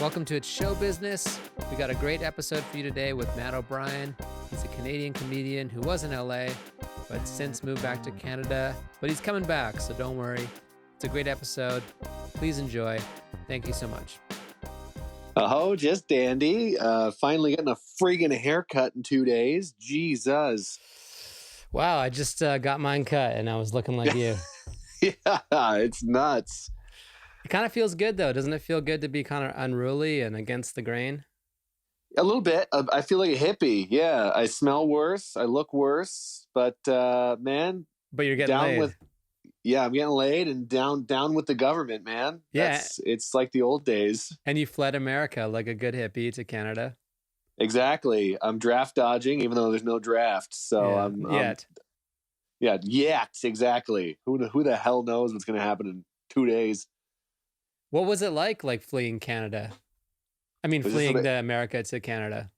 Welcome to It's Show Business. We got a great episode for you today with Matt O'Brien. He's a Canadian comedian who was in LA, but since moved back to Canada. But he's coming back, so don't worry. It's a great episode. Please enjoy. Thank you so much. Oh, just dandy. Finally getting a friggin' haircut in 2 days. Jesus. Wow, I just got mine cut and I was looking like you. Yeah, it's nuts. It kind of feels good though. Doesn't it feel good to be kind of unruly and against the grain? A little bit. I feel like a hippie. Yeah, I smell worse. I look worse. But man, But you're getting down laid. with. Yeah, I'm getting laid and down with the government, man. Yeah. It's like the old days. And you fled America like a good hippie to Canada. Exactly. I'm draft dodging, even though there's no draft. So Yet. Yet, exactly. Who the hell knows what's going to happen in 2 days? What was it like fleeing Canada? I mean, Was fleeing this America to Canada.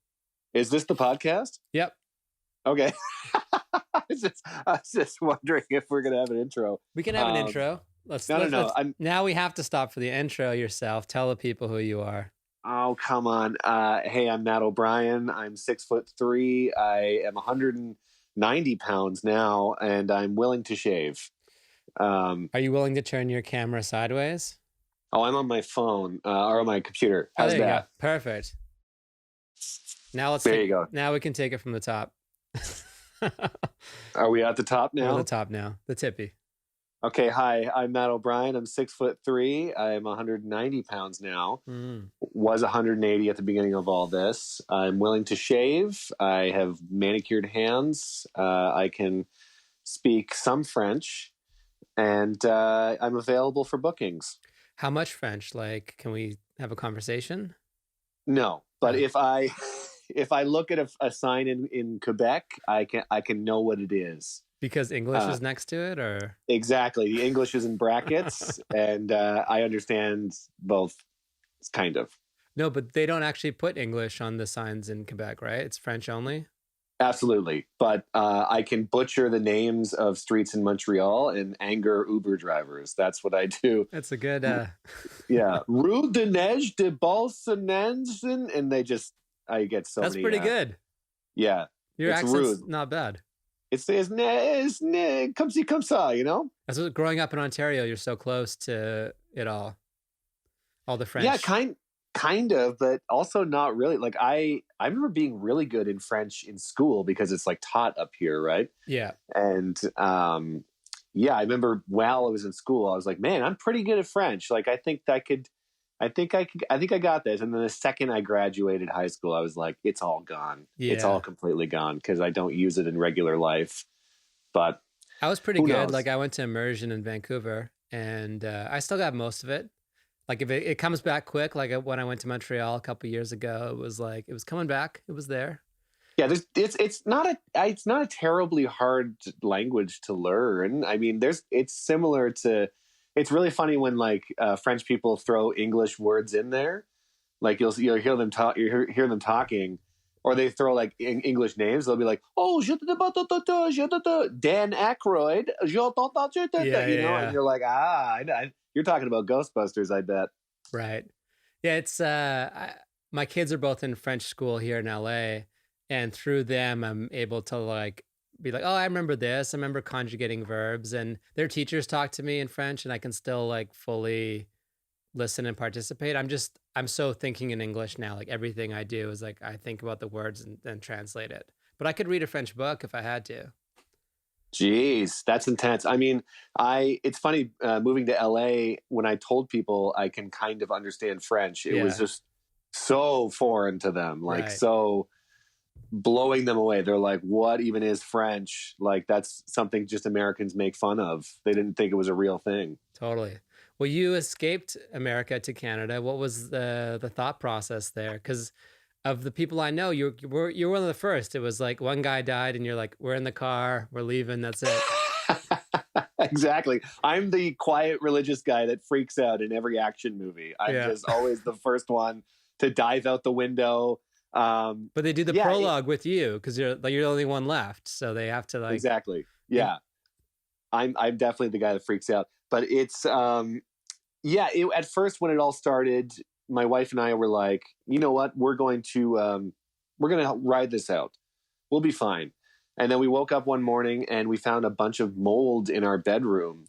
Is this the podcast? Yep. Okay. I was just wondering if we're going to have an intro. We can have an intro. Let's. No. Now we have to stop for the intro yourself. Tell the people who you are. Oh, come on. Hey, I'm Matt O'Brien. I'm 6'3". I am 190 pounds now, and I'm willing to shave. Are you willing to turn your camera sideways? Oh, I'm on my phone or on my computer. How's there you that? go. Perfect. Now There you go. Now we can take it from the top. Are we at the top We're now? at the top now. The tippy. Okay. Hi, I'm Matt O'Brien. I'm 6'3". I'm 190 pounds now. Was 180 at the beginning of all this. I'm willing to shave. I have manicured hands. I can speak some French, and I'm available for bookings. How much French? Like, can we have a conversation? No, but if I look at a sign in Quebec, I can know what it is. Because English is next to it, or? Exactly. The English is in brackets, and I understand both, kind of. No, but they don't actually put English on the signs in Quebec, right? It's French only? Absolutely. But I can butcher the names of streets in Montreal and anger Uber drivers. That's what I do. That's a good... Yeah. Rue de Neige de Bolsenensen. And I get so That's many... pretty good. Yeah. Your it's accent's rude. not bad. It's comme ci, comme ça, you know? That's what, growing up in Ontario, you're so close to it all the French. Yeah, kind of, but also not really. Like I remember being really good in French in school because it's like taught up here, right? Yeah. And I remember while I was in school, I was like, man, I'm pretty good at French. Like I think I got this. And then the second I graduated high school, I was like, it's all gone. Yeah. It's all completely gone because I don't use it in regular life. But I was pretty who good. knows? Like I went to immersion in Vancouver, and I still got most of it. Like if it comes back quick, like when I went to Montreal a couple years ago, it was coming back. It was there. Yeah, it's not a terribly hard language to learn. I mean, it's similar to. It's really funny when like French people throw English words in there, like you'll hear them talk, hear them talking, or they throw like English names. They'll be like, "Oh, Dan Aykroyd," and you're like, you're talking about Ghostbusters, I bet. Right. Yeah, it's my kids are both in French school here in LA, and through them I'm able to like be like, oh, I remember this. I remember conjugating verbs, and their teachers talk to me in French, and I can still like fully listen and participate. I'm so thinking in English now. Like everything I do is like I think about the words and then translate it. But I could read a French book if I had to. Jeez, that's intense. I mean, it's funny moving to LA. When I told people I can kind of understand French, it was just so foreign to them, like so blowing them away. They're like, "What even is French?" Like that's something just Americans make fun of. They didn't think it was a real thing. Totally. Well, you escaped America to Canada. What was the thought process there? Because of the people I know, you're one of the first. It was like one guy died and you're like, we're in the car, we're leaving, that's it. Exactly. I'm the quiet religious guy that freaks out in every action movie. I'm just always the first one to dive out the window. But they do the prologue with you because you're the only one left. So they have to like... Exactly. Yeah. I'm definitely the guy that freaks out. But it's, at first when it all started, my wife and I were like, you know what, we're going to ride this out. We'll be fine. And then we woke up one morning and we found a bunch of mold in our bedroom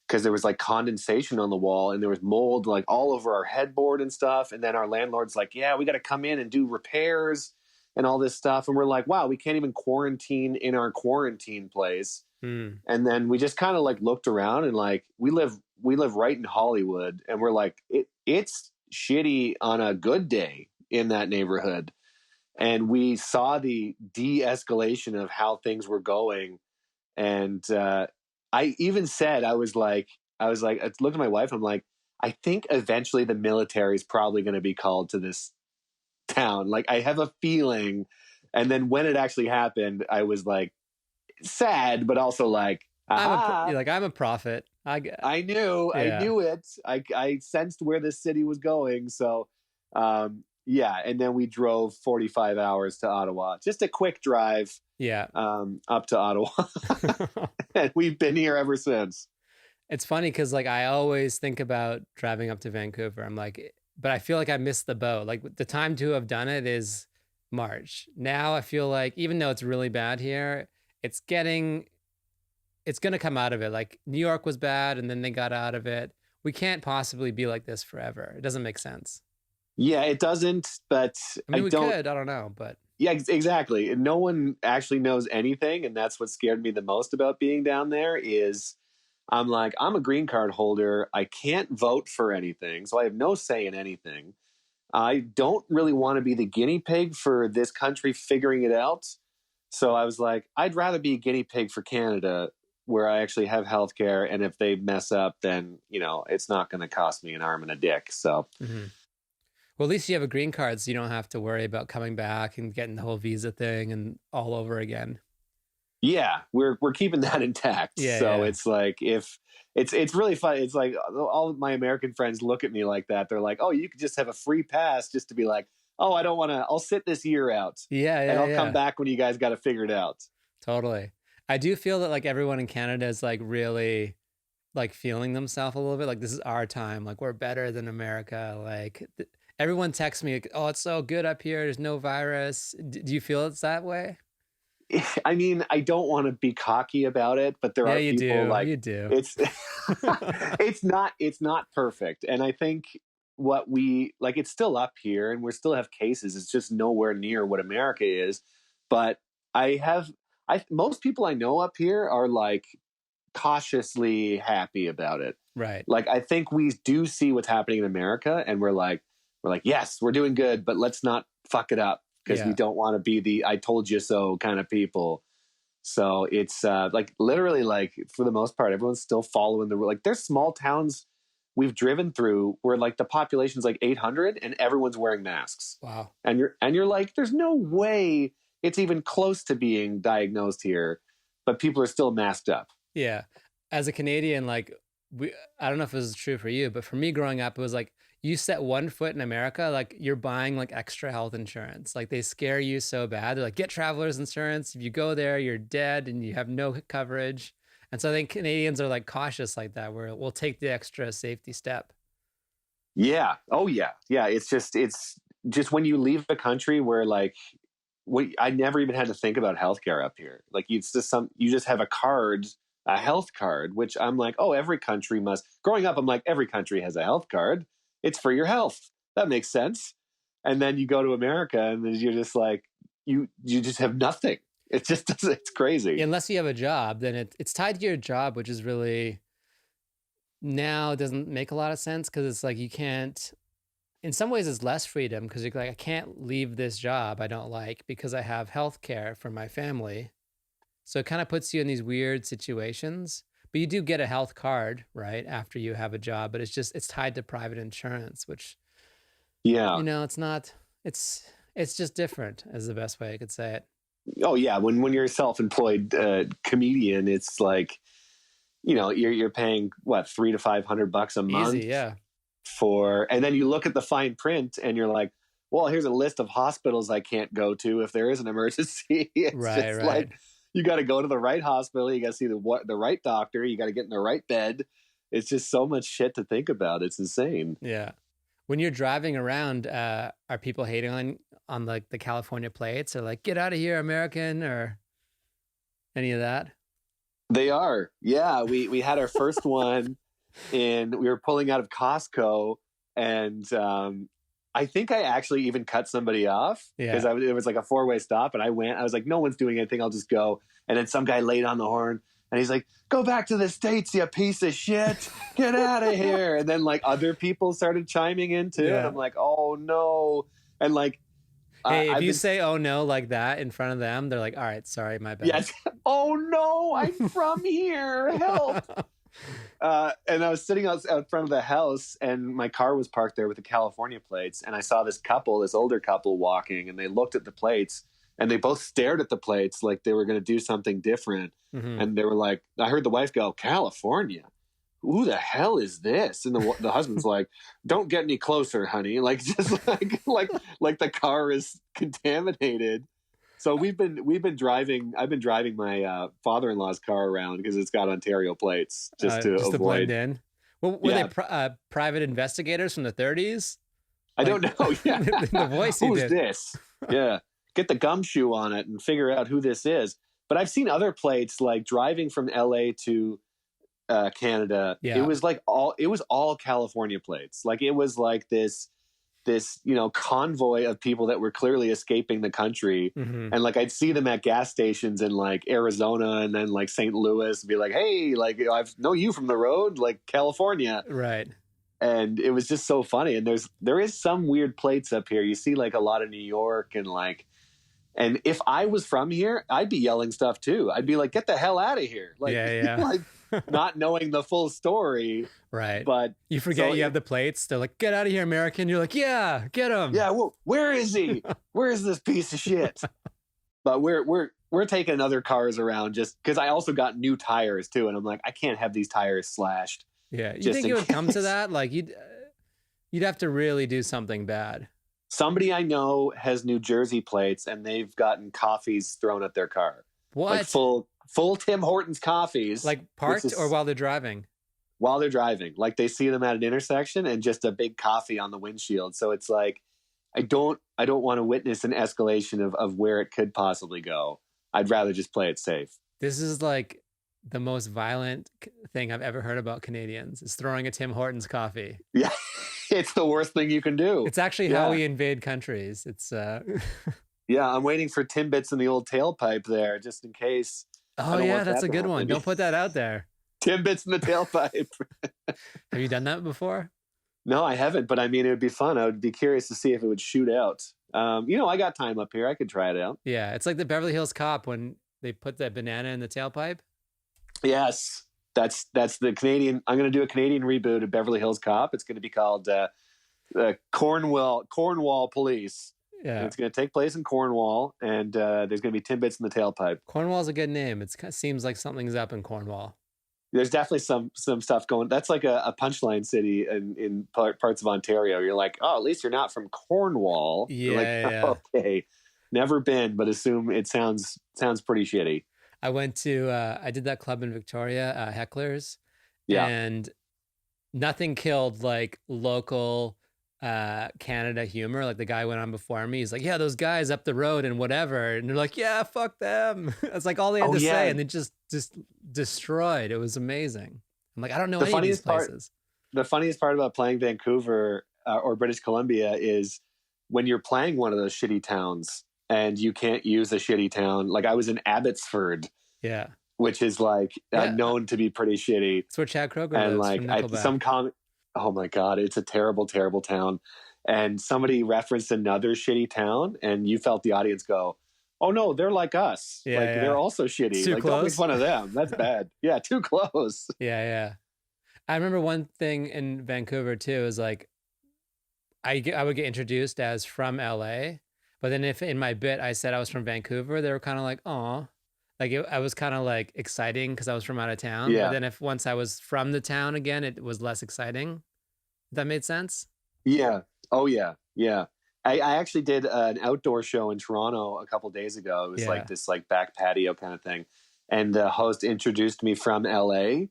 because there was like condensation on the wall and there was mold like all over our headboard and stuff. And then our landlord's like, yeah, we got to come in and do repairs and all this stuff. And we're like, wow, we can't even quarantine in our quarantine place. And then we just kind of like looked around and like, we live right in Hollywood, and we're like, it's shitty on a good day in that neighborhood. And we saw the de-escalation of how things were going. And I even said, I looked at my wife, I'm like, I think eventually the military is probably going to be called to this town. Like, I have a feeling. And then when it actually happened, I was like sad, but also like, I'm a prophet. I knew it. I sensed where this city was going. So, yeah. And then we drove 45 hours to Ottawa, just a quick drive. Yeah. Up to Ottawa. And we've been here ever since. It's funny because like I always think about driving up to Vancouver. I'm like, but I feel like I missed the boat. Like the time to have done it is March. Now I feel like even though it's really bad here, it's going to come out of it. Like New York was bad and then they got out of it. We can't possibly be like this forever. It doesn't make sense. Yeah, it doesn't, but I mean, we could, I don't know, but. Yeah, exactly. And no one actually knows anything. And that's what scared me the most about being down there is I'm like, I'm a green card holder. I can't vote for anything. So I have no say in anything. I don't really want to be the guinea pig for this country figuring it out. So I was like, I'd rather be a guinea pig for Canada where I actually have healthcare. And if they mess up, then, it's not going to cost me an arm and a dick. So. Mm-hmm. Well, at least you have a green card, so you don't have to worry about coming back and getting the whole visa thing and all over again. Yeah, we're keeping that intact. Yeah, so yeah. It's like if it's really fun. It's like all of my American friends look at me like that. They're like, "Oh, you could just have a free pass just to be like, oh, I don't want to. I'll sit this year out. Yeah, and I'll come back when you guys got to figure it out." Totally. I do feel that like everyone in Canada is like really like feeling themselves a little bit. Like this is our time. Like we're better than America. Like. Everyone texts me, oh, it's so good up here. There's no virus. Do you feel it's that way? I mean, I don't want to be cocky about it, but there are people like you do. It's it's not perfect. And I think what it's still up here and we still have cases. It's just nowhere near what America is. But most people I know up here are like cautiously happy about it. Right. Like, I think we do see what's happening in America and we're like, yes, we're doing good, but let's not fuck it up because we don't want to be the I told you so kind of people. So it's like literally like for the most part, everyone's still following the rule. Like there's small towns we've driven through where like the population's like 800 and everyone's wearing masks. Wow. And you're like, there's no way it's even close to being diagnosed here, but people are still masked up. Yeah. As a Canadian, like I don't know if this is true for you, but for me growing up, it was like, you set one foot in America, like you're buying like extra health insurance. Like they scare you so bad. They're like, get traveler's insurance. If you go there, you're dead and you have no coverage. And so I think Canadians are like cautious like that, where we'll take the extra safety step. Yeah. Oh yeah. Yeah. It's just when you leave the country where like, I never even had to think about healthcare up here. Like you just have a health card, which I'm like, oh, every country must. Growing up, I'm like, every country has a health card. It's for your health. That makes sense. And then you go to America and then you're just like, you just have nothing. It just doesn't, it's crazy. Unless you have a job, then it's tied to your job, which is really now doesn't make a lot of sense because it's like you can't, in some ways it's less freedom because you're like, I can't leave this job I don't like because I have health care for my family. So it kind of puts you in these weird situations. But you do get a health card, right, after you have a job, but it's tied to private insurance, which, it's just different is the best way I could say it. Oh yeah. When you're a self-employed comedian, it's like, you're paying what, $300 to $500 a month. Easy, yeah. And then you look at the fine print and you're like, well, here's a list of hospitals I can't go to if there is an emergency. It's right. Like, you got to go to the right hospital. You got to see the right doctor. You got to get in the right bed. It's just so much shit to think about. It's insane. Yeah. When you're driving around, are people hating on like the California plates or like get out of here, American, or any of that? They are. Yeah, we had our first one and we were pulling out of Costco, and I think I actually even cut somebody off because Yeah. it was like a 4-way stop, and I was like, no one's doing anything, I'll just go. And then some guy laid on the horn, and he's like, go back to the States, you piece of shit, get out of here. And then like other people started chiming in too, and Yeah. I'm like, oh no. And like, Hey, if I've you been, say "oh no" like that in front of them, they're like, "All right, sorry, my bad." yes, oh no, I'm from here, help. And I was sitting out front of the house, and my car was parked there with the California plates. And I saw this older couple walking, and they looked at the plates, and they both stared at the plates like they were going to do something different. Mm-hmm. And they were like, I heard the wife go, California? Who the hell is this? And the husband's like, don't get any closer, honey. Like, just like the car is contaminated. So we've been driving. I've been driving my father-in-law's car around because it's got Ontario plates just to To avoid. blend in. Well, were they private investigators from the 30s? I don't know. Yeah, the voice you who's did. this? Yeah, get the gumshoe on it and figure out who this is. But I've seen other plates like driving from LA to Canada. Yeah. It was all California plates. Like it was like this convoy of people that were clearly escaping the country. Mm-hmm. And like I'd see them at gas stations in like Arizona and then like St. Louis and be like, hey, like I know you from the road, like California. Right. And it was just so funny. And there is some weird plates up here. You see like a lot of New York and if I was from here, I'd be yelling stuff too. I'd be like, get the hell out of here. Like, yeah. like not knowing the full story. Right. But you forget you have the plates. They're like, get out of here, American. You're like, yeah, get him. Yeah. Well, where is he? Where is this piece of shit? But we're taking other cars around just because I also got new tires too. And I'm like, I can't have these tires slashed. Yeah. You think it would come to that? Like you'd have to really do something bad. Somebody I know has New Jersey plates and they've gotten coffees thrown at their car. What? Like full Tim Hortons coffees. Like parked or while they're driving? While they're driving. Like they see them at an intersection and just a big coffee on the windshield. So it's like, I don't want to witness an escalation of where it could possibly go. I'd rather just play it safe. This is like the most violent thing I've ever heard about Canadians is throwing a Tim Hortons coffee. Yeah. It's the worst thing you can do. It's actually how we invade countries. It's Yeah, I'm waiting for Timbits in the old tailpipe there, just in case. Oh yeah, that's a good one. Don't put that out there. Timbits in the tailpipe. Have you done that before? No, I haven't, but I mean, it would be fun. I would be curious to see if it would shoot out. I got time up here. I could try it out. Yeah, it's like the Beverly Hills Cop when they put that banana in the tailpipe. Yes. That's the Canadian. I'm going to do a Canadian reboot of Beverly Hills Cop. It's going to be called Cornwall Police. Yeah, and it's going to take place in Cornwall, and there's going to be Timbits in the tailpipe. Cornwall's a good name. It seems like something's up in Cornwall. There's definitely some stuff going. That's like a punchline city in parts of Ontario. You're like, oh, at least you're not from Cornwall. Yeah, like, okay, never been, but assume it sounds pretty shitty. I went to I did that club in Victoria, Hecklers, and nothing killed like local Canada humor. Like the guy went on before me. He's like, yeah, those guys up the road and whatever. And they're like, yeah, fuck them. That's like all they had to say. And they just destroyed. It was amazing. I'm like, I don't know any of these places. The funniest part about playing Vancouver or British Columbia is when you're playing one of those shitty towns and you can't use a shitty town. Like I was in Abbotsford. Yeah. Which is like known to be pretty shitty. That's where Chad Kroeger and lives. Like oh my God, it's a terrible, terrible town. And somebody referenced another shitty town, and you felt the audience go, "Oh no, they're like us. They're also shitty. Too like close. Don't make fun of them. That's bad. Yeah, too close." Yeah. I remember one thing in Vancouver too is like, I would get introduced as from LA, but then if in my bit I said I was from Vancouver, they were kind of like, "Aw." Like I was kind of like exciting because I was from out of town. Yeah. But then if once I was from the town again, it was less exciting. That made sense? Yeah. Oh yeah. Yeah. I actually did an outdoor show in Toronto a couple days ago. It was like this like back patio kind of thing. And the host introduced me from LA,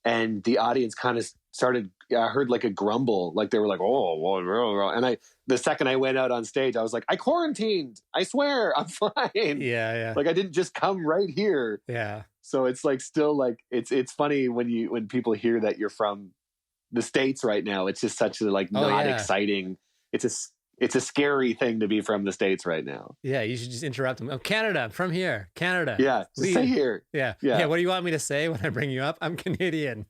and the audience kind of started I heard like a grumble, like they were like, oh, well, and the second I went out on stage, I was like, I quarantined. I swear, I'm fine. Yeah. Like I didn't just come right here. Yeah. So it's like still like it's funny when people hear that you're from the States right now. It's just such a like not exciting. It's a scary thing to be from the States right now. Yeah, you should just interrupt them. Oh, Canada, I'm from here. Canada. Yeah, just say here. Yeah. What do you want me to say when I bring you up? I'm Canadian.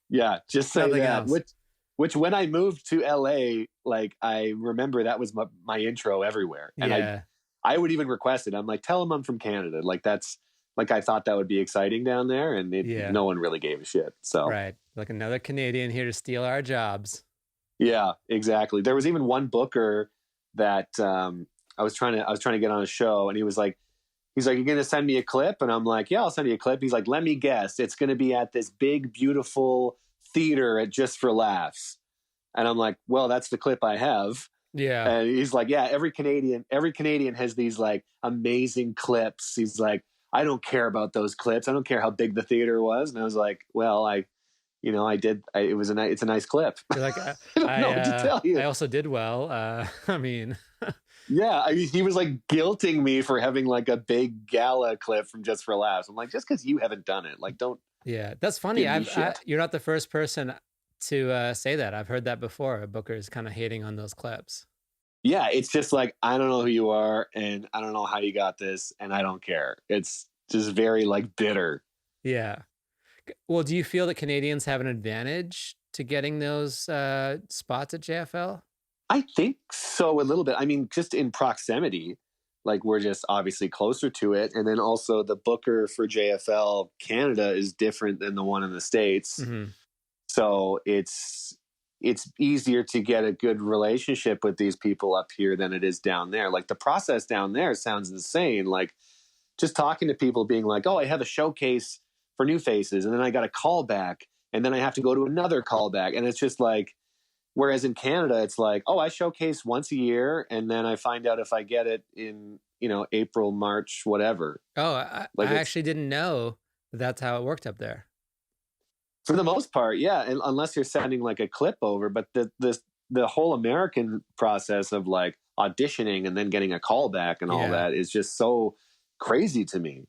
Yeah, just say Nothing that. else. Which when I moved to LA, like I remember that was my intro everywhere. And I would even request it. I'm like, tell them I'm from Canada. Like that's like I thought that would be exciting down there, and no one really gave a shit. So right, like another Canadian here to steal our jobs. Yeah, exactly. There was even one booker that I was trying to get on a show, and he's like, you're going to send me a clip? And I'm like, yeah, I'll send you a clip. He's like, let me guess. It's going to be at this big, beautiful theater at Just for Laughs. And I'm like, well, that's the clip I have. Yeah. And he's like, yeah, every Canadian has these like amazing clips. He's like, I don't care about those clips. I don't care how big the theater was. And I was like, well, it's a nice clip. You're like, I don't know what to tell you. I also did well. I mean, yeah, he was like guilting me for having like a big gala clip from Just for Laughs. I'm like, just because you haven't done it, like, don't. Yeah, that's funny. You're not the first person to say that. I've heard that before. A booker's kind of hating on those clips. Yeah, it's just like, I don't know who you are, and I don't know how you got this, and I don't care. It's just very like bitter. Yeah. Well, do you feel that Canadians have an advantage to getting those spots at JFL? I think so, a little bit. I mean, just in proximity, like we're just obviously closer to it. And then also the booker for JFL Canada is different than the one in the States. Mm-hmm. So it's easier to get a good relationship with these people up here than it is down there. Like the process down there sounds insane. Like just talking to people being like, oh, I have a showcase for new faces, and then I got a call back, and then I have to go to another callback. And it's just like, whereas in Canada, it's like, oh, I showcase once a year, and then I find out if I get it in, April, March, whatever. Oh, I actually didn't know that's how it worked up there. For the most part, yeah. And unless you're sending like a clip over, but the whole American process of like auditioning and then getting a call back and all that is just so crazy to me.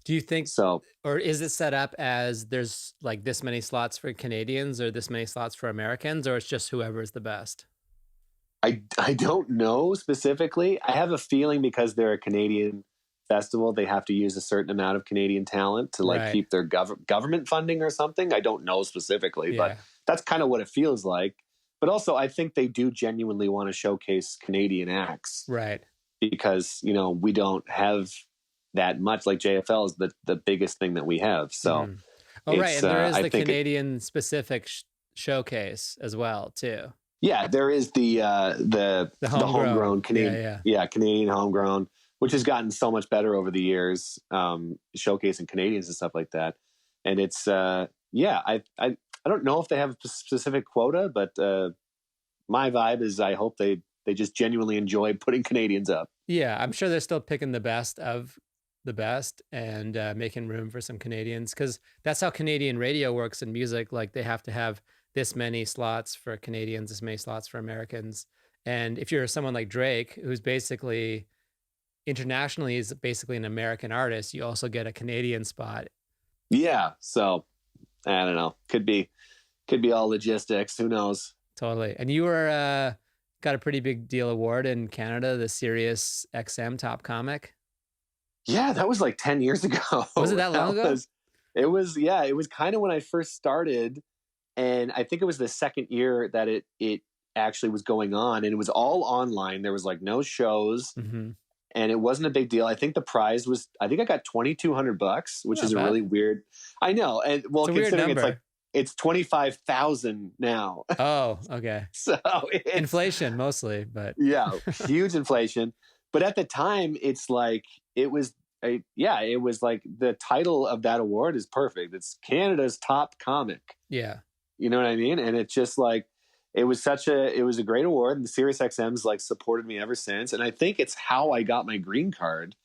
Do you think so? Or is it set up as there's like this many slots for Canadians or this many slots for Americans, or it's just whoever's the best? I don't know specifically. I have a feeling because they're a Canadian festival, they have to use a certain amount of Canadian talent to like keep their government funding or something. I don't know specifically, but that's kind of what it feels like. But also, I think they do genuinely want to showcase Canadian acts. Right. Because, we don't have that much. Like JFL is the biggest thing that we have. So, oh right, and there is the Canadian specific showcase as well too. Yeah, there is the homegrown Canadian, Canadian homegrown, which has gotten so much better over the years, showcasing Canadians and stuff like that. And it's I don't know if they have a specific quota, but my vibe is I hope they just genuinely enjoy putting Canadians up. Yeah, I'm sure they're still picking the best of the best and making room for some Canadians, because that's how Canadian radio works in music. Like they have to have this many slots for Canadians, this many slots for Americans. And if you're someone like Drake, who's basically internationally is basically an American artist, you also get a Canadian spot. Yeah. So I don't know. Could be all logistics. Who knows? Totally. And you were got a pretty big deal award in Canada, the SiriusXM Top Comic. Yeah, that was like 10 years ago. Was it that long ago? It was kind of when I first started. And I think it was the second year that it actually was going on, and it was all online. There was like no shows, and it wasn't a big deal. I think the prize was, I think I got $2,200, which is a really weird. I know, and well, considering it's like it's 25,000 now. Oh, okay. So inflation mostly, but yeah, huge inflation. But at the time, it's like it was like the title of that award is perfect. It's Canada's top comic. Yeah. You know what I mean? And it's just like, it was a great award, and the SiriusXM's like supported me ever since. And I think it's how I got my green card,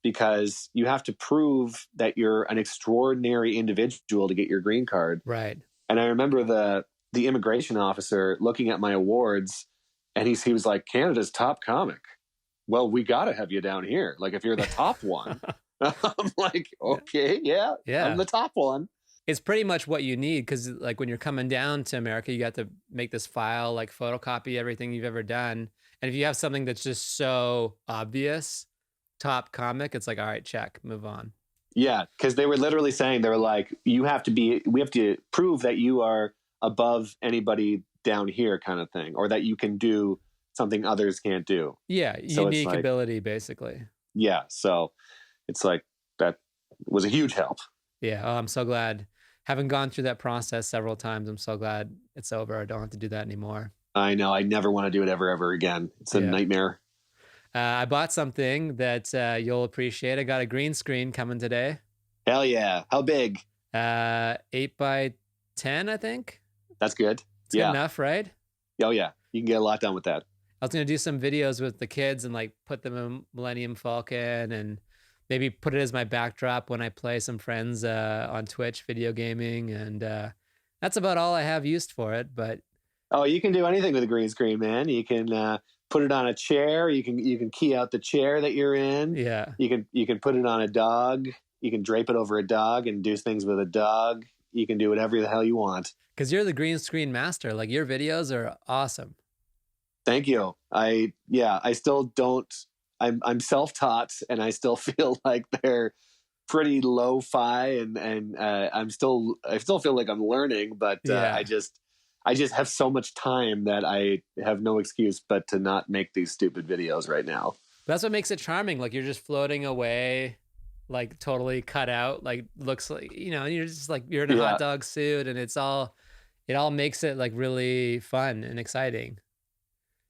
because you have to prove that you're an extraordinary individual to get your green card. Right. And I remember the the immigration officer looking at my awards, and he was like, Canada's top comic. Well, we got to have you down here. Like, if you're the top one. I'm like, okay, yeah, I'm the top one. It's pretty much what you need, because like when you're coming down to America, you got to make this file, like photocopy everything you've ever done. And if you have something that's just so obvious, top comic, it's like, all right, check, move on. Yeah, because they were literally saying, they were like, we have to prove that you are above anybody down here, kind of thing, or that you can do something others can't do. Yeah, so unique ability, basically. Yeah, so it's like, that was a huge help. Yeah, I'm so glad. Having gone through that process several times, I'm so glad it's over. I don't have to do that anymore. I know. I never want to do it ever again. It's a nightmare. I bought something that you'll appreciate. I got a green screen coming today. Hell yeah. How big? 8 by 10, I think. That's good. It's good enough, right? Oh, yeah. You can get a lot done with that. I was going to do some videos with the kids and like put them in Millennium Falcon and maybe put it as my backdrop when I play some friends on Twitch video gaming. And that's about all I have used for it. But you can do anything with a green screen, man. You can put it on a chair. You can key out the chair that you're in. Yeah. You can put it on a dog. You can drape it over a dog and do things with a dog. You can do whatever the hell you want. Because you're the green screen master. Like, your videos are awesome. Thank you. I still don't. I'm self-taught, and I still feel like they're pretty lo-fi, and I still feel like I'm learning, but I just have so much time that I have no excuse but to not make these stupid videos right now. That's what makes it charming. Like, you're just floating away, like totally cut out, like looks like, you're just like, you're in a hot dog suit, and it all makes it like really fun and exciting.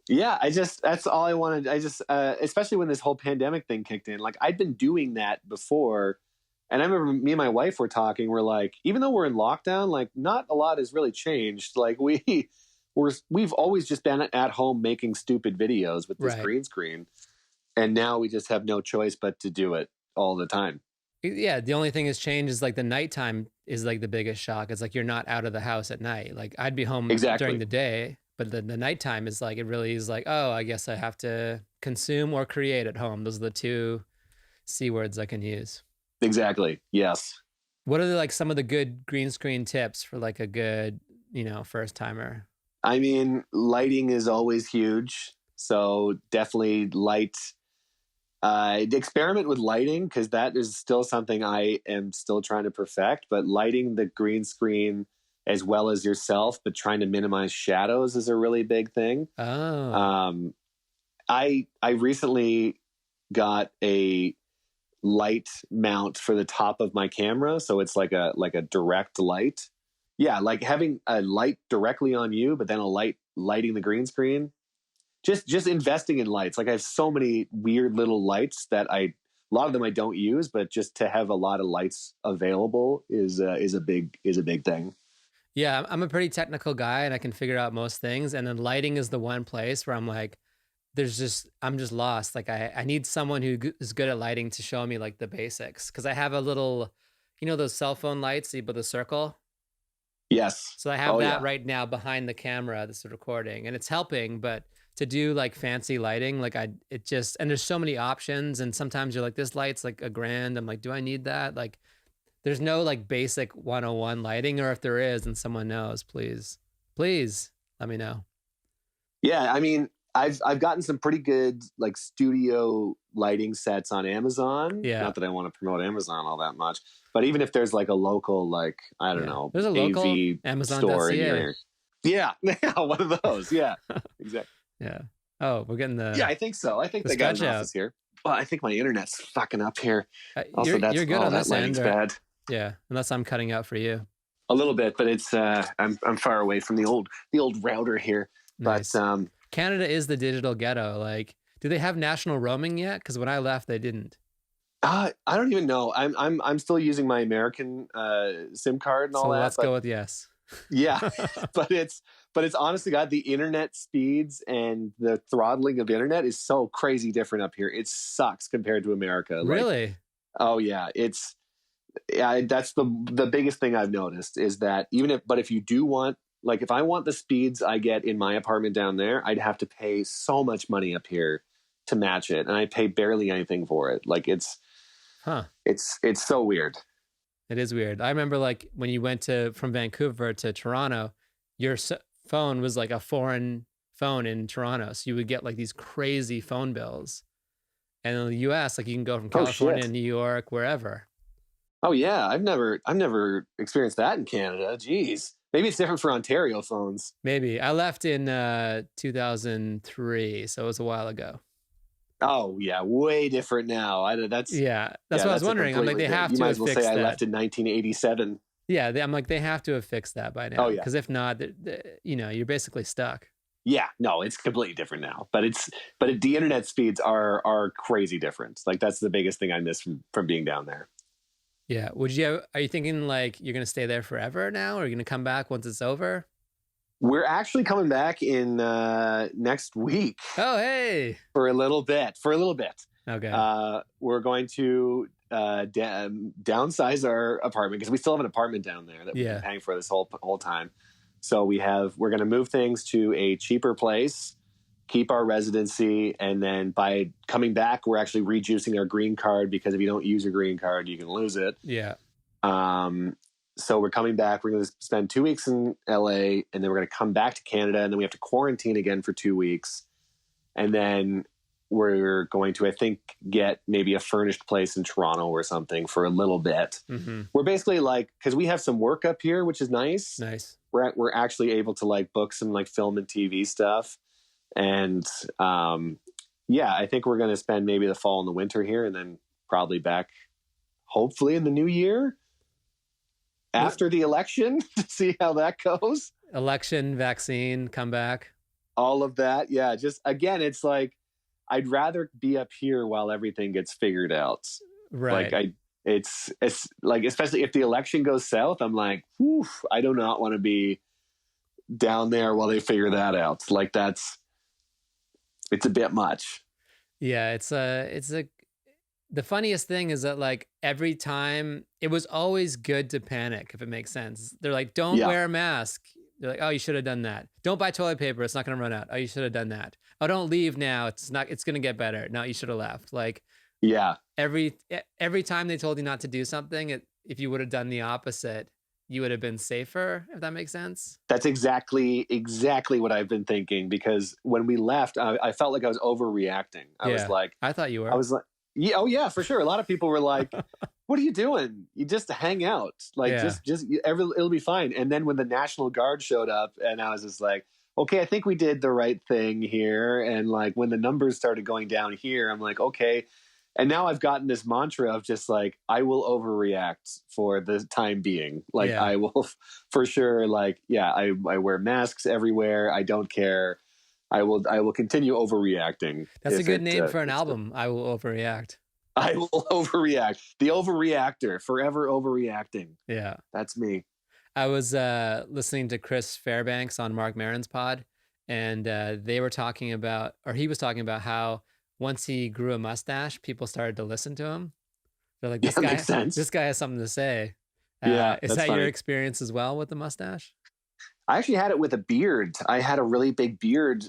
Yeah, that's all I wanted. Especially when this whole pandemic thing kicked in, like, I'd been doing that before. And I remember me and my wife were talking, we're like, even though we're in lockdown, like, not a lot has really changed. Like, we've always just been at home making stupid videos with this green screen. And now we just have no choice but to do it all the time. Yeah, the only thing that's changed is like the nighttime is like the biggest shock. It's like you're not out of the house at night. Like, I'd be home during the day, but the nighttime is like, it really is like, oh, I guess I have to consume or create at home. Those are the two C words I can use. Exactly. Yes. What are like some of the good green screen tips for like a good, first timer? I mean, lighting is always huge. So definitely light. Experiment with lighting, because that is still something I am still trying to perfect. But lighting the green screen as well as yourself, but trying to minimize shadows is a really big thing. Oh. I recently got a light mount for the top of my camera, so it's like a direct light. Yeah, like having a light directly on you, but then a light lighting the green screen. Just investing in lights. Like, I have so many weird little lights that a lot of them I don't use, but just to have a lot of lights available is a big thing. Yeah, I'm a pretty technical guy, and I can figure out most things. And then lighting is the one place where I'm like, I'm just lost. Like, I need someone who is good at lighting to show me like the basics. Cause I have a little, those cell phone lights, with the circle. Yes. So I have that right now behind the camera that's recording, and it's helping, but to do like fancy lighting, like and there's so many options. And sometimes you're like, this light's like $1,000. I'm like, do I need that? Like, there's no like basic 101 lighting, or if there is and someone knows, please let me know. Yeah. I mean, I've gotten some pretty good like studio lighting sets on Amazon. Yeah. Not that I want to promote Amazon all that much, but even if there's like a local, like, I don't know, there's a local AV Amazon store in .ca. your, yeah, one of those. Yeah, exactly. Yeah. Oh, we're getting the. Yeah, I think so. I think they got an office here. Well, I think my internet's fucking up here. Also, you're good on that this lighting's end, bad. Yeah, unless I'm cutting out for you. A little bit, but it's I'm far away from the old router here. Nice. But Canada is the digital ghetto. Like, do they have national roaming yet? Because when I left, they didn't. I don't even know. I'm still using my American SIM card and all that. Let's go with yes. Yeah, but it's honestly, God, the internet speeds and the throttling of internet is so crazy different up here. It sucks compared to America. Really? Like, oh yeah, that's the biggest thing I've noticed is that if you do want Like if I want the speeds I get in my apartment down there, I'd have to pay so much money up here to match it, and I pay barely anything for it. Like it's so weird. It is weird. I remember like when you went from Vancouver to Toronto, your phone was like a foreign phone in Toronto, so you would get like these crazy phone bills. And in the US, like you can go from California to New York, wherever. Oh yeah, I've never experienced that in Canada. Jeez. Maybe it's different for Ontario phones. Maybe. I left in 2003, so it was a while ago. Oh yeah, way different now. That's what I was wondering. I'm like, they have to. You might as well say I left in 1987. Yeah, I'm like, they have to have fixed that by now. Oh yeah, because if not, you're basically stuck. Yeah, no, it's completely different now. But the internet speeds are crazy different. Like that's the biggest thing I miss from being down there. Yeah. Are you thinking like you're gonna stay there forever now, or are you gonna come back once it's over? We're actually coming back in next week. Oh, hey! For a little bit. Okay. We're going to downsize our apartment because we still have an apartment down there that we've been paying for this whole time. So we're going to move things to a cheaper place, keep our residency, and then by coming back, we're actually rejuicing our green card because if you don't use your green card, you can lose it. Yeah. So we're coming back. We're going to spend 2 weeks in LA, and then we're going to come back to Canada, and then we have to quarantine again for 2 weeks. And then we're going to, I think, get maybe a furnished place in Toronto or something for a little bit. Mm-hmm. We're basically like, because we have some work up here, which is nice. Nice. We're actually able to like book some like film and TV stuff. And I think we're going to spend maybe the fall and the winter here, and then probably back, hopefully in the new year. After the election to see how that goes. Election, vaccine, come back. All of that. Yeah. Just again, it's like, I'd rather be up here while everything gets figured out. Right. Like it's like, especially if the election goes south, I'm like, whew, I do not want to be down there while they figure that out. Like it's a bit much. Yeah. The funniest thing is that like every time it was always good to panic, if it makes sense. They're like, don't wear a mask. They're like, oh, you should have done that. Don't buy toilet paper. It's not going to run out. Oh, you should have done that. Oh, don't leave now. It's going to get better. No, you should have left. Like, every time they told you not to do something, if you would have done the opposite, you would have been safer, if that makes sense. That's exactly what I've been thinking, because when we left, I felt like I was overreacting. I was like, I thought you were. I was like, yeah, oh yeah, for sure. A lot of people were like, "What are you doing? You just hang out, like it'll be fine." And then when the National Guard showed up, and I was just like, "Okay, I think we did the right thing here." And like when the numbers started going down here, I'm like, "Okay." And now I've gotten this mantra of just like, I will overreact for the time being. Like I will for sure. Like, I wear masks everywhere. I don't care. I will continue overreacting. That's a good name for an album. I will overreact. I will overreact. The overreactor, forever overreacting. Yeah. That's me. I was listening to Chris Fairbanks on Mark Maron's pod, and he was talking about how once he grew a mustache, people started to listen to him. They're like, this guy has something to say. Is that funny. Your experience as well with the mustache? I actually had it with a beard. I had a really big beard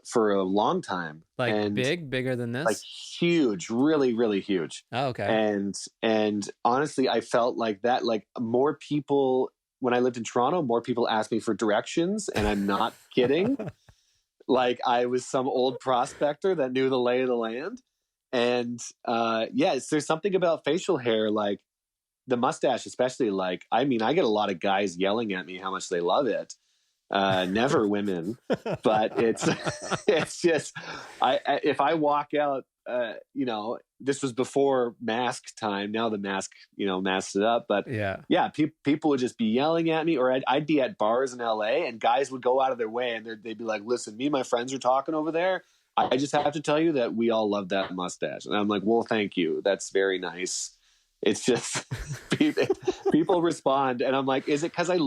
for a long time. Like bigger than this? Like huge, really, really huge. Oh, okay. And honestly, I felt like that, like more people, when I lived in Toronto, more people asked me for directions, and I'm not kidding. Like I was some old prospector that knew the lay of the land. And there's something about facial hair, like the mustache, especially. Like, I mean, I get a lot of guys yelling at me how much they love it. Never women, but it's just, if I walk out, this was before mask time. Now the mask, masks it up. But people would just be yelling at me, or I'd be at bars in LA, and guys would go out of their way, and they'd be like, "Listen, me and my friends are talking over there. I just have to tell you that we all love that mustache." And I'm like, "Well, thank you. That's very nice." It's just people respond, and I'm like, "Is it because I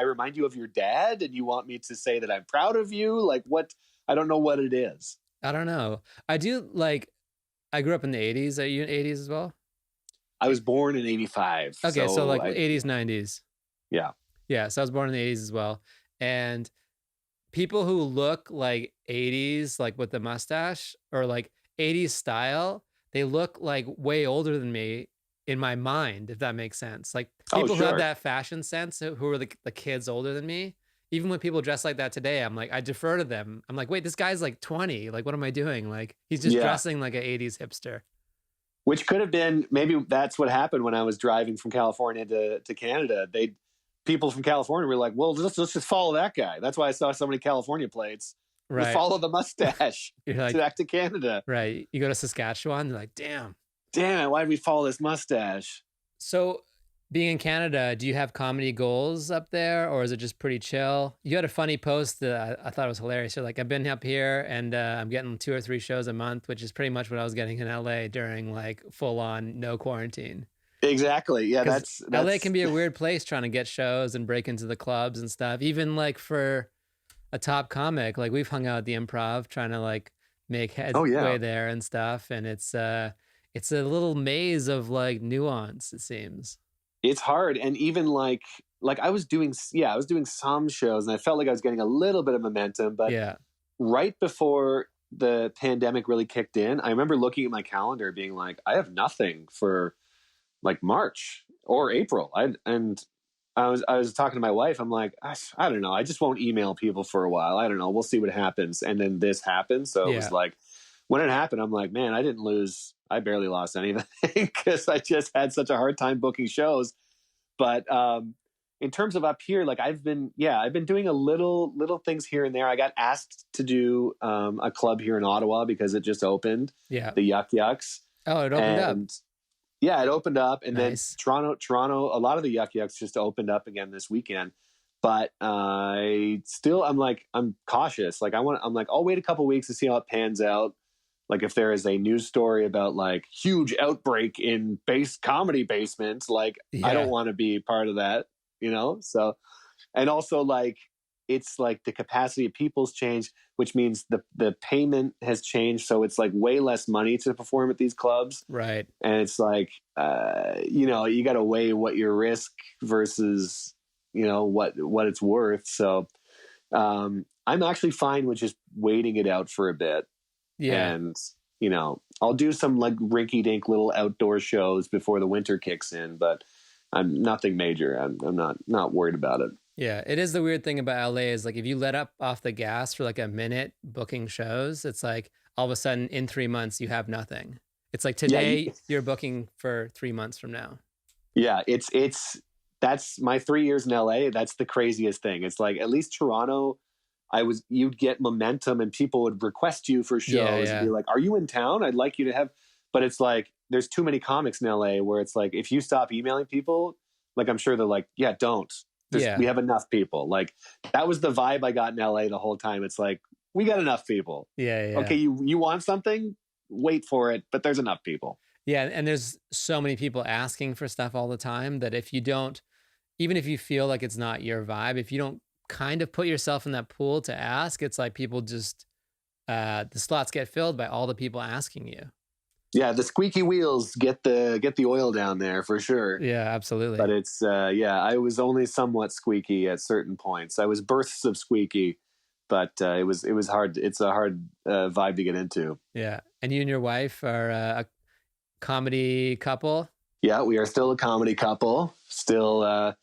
remind you of your dad, and you want me to say that I'm proud of you? Like, what? I don't know what it is." I don't know. I do like. I grew up in the 80s. Are you in 80s as well? I was born in 85. Okay, so like 80s, 90s. Yeah. Yeah, so I was born in the 80s as well. and people who look like 80s, like with the mustache or like 80s style, they look like way older than me in my mind, if that makes sense. Like Oh, people who have sure. that fashion sense, who are the kids older than me, even when people dress like that today, I'm like, I defer to them. I'm like, wait, this guy's like 20. Like, what am I doing? Like, he's just Yeah. dressing like an 80s hipster. Which could have been, maybe that's what happened when I was driving from California to Canada. People from California were like, well, let's just follow that guy. That's why I saw so many California plates. Right. Just follow the mustache back to Canada. Right. You go to Saskatchewan, you're like, damn it, why did we follow this mustache? So being in Canada, do you have comedy goals up there, or is it just pretty chill? You had a funny post that I thought was hilarious. You're like, I've been up here and I'm getting 2 or 3 shows a month, which is pretty much what I was getting in LA during like full on no quarantine. Exactly. Yeah, that's LA can be a weird place trying to get shows and break into the clubs and stuff. Even like for a top comic, like we've hung out at the Improv trying to like make headway there and stuff, and it's a little maze of like nuance, it seems. It's hard. And even like I was doing some shows and I felt like I was getting a little bit of momentum, but right before the pandemic really kicked in, I remember looking at my calendar being like, I have nothing for like March or April. I was talking to my wife. I'm like, I don't know. I just won't email people for a while. I don't know. We'll see what happens. And then this happened. So it was like, when it happened, I'm like, man, I barely lost anything because I just had such a hard time booking shows. But in terms of up here, like I've been doing a little things here and there. I got asked to do a club here in Ottawa because it just opened. Yeah. The Yuck Yucks. Oh, it opened up. Yeah, it opened up. And then Toronto, a lot of the Yuck Yucks just opened up again this weekend. But I'm cautious. Like I'm like, I'll wait a couple weeks to see how it pans out. Like if there is a news story about like huge outbreak in comedy basements, like I don't want to be part of that, you know? So, and also like, it's like the capacity of people's changed, which means the payment has changed. So it's like way less money to perform at these clubs. Right. And it's like, you got to weigh what your risk versus, what it's worth. So I'm actually fine with just waiting it out for a bit. Yeah. And, I'll do some like rinky dink little outdoor shows before the winter kicks in, but I'm nothing major. I'm not worried about it. Yeah. It is the weird thing about LA is like, if you let up off the gas for like a minute booking shows, it's like all of a sudden in 3 months, you have nothing. It's like today you're booking for 3 months from now. Yeah. That's my 3 years in LA. That's the craziest thing. It's like, at least Toronto, you'd get momentum and people would request you for shows and be like, are you in town? I'd like you to have, but it's like, there's too many comics in LA where it's like, if you stop emailing people, like, I'm sure they're like, yeah, don't. We have enough people. Like that was the vibe I got in LA the whole time. It's like, we got enough people. Yeah. Okay. You want something? Wait for it. But there's enough people. Yeah. And there's so many people asking for stuff all the time that if you don't, even if you feel like it's not your vibe, if you don't kind of put yourself in that pool to ask, it's like people just the slots get filled by all the people asking you. Yeah, the squeaky wheels get the oil down there for sure. Yeah, absolutely. But it's I was only somewhat squeaky at certain points. I was bursts of squeaky, but it was hard. It's a hard vibe to get into. Yeah, and you and your wife are a comedy couple. Yeah, we are still a comedy couple. Still.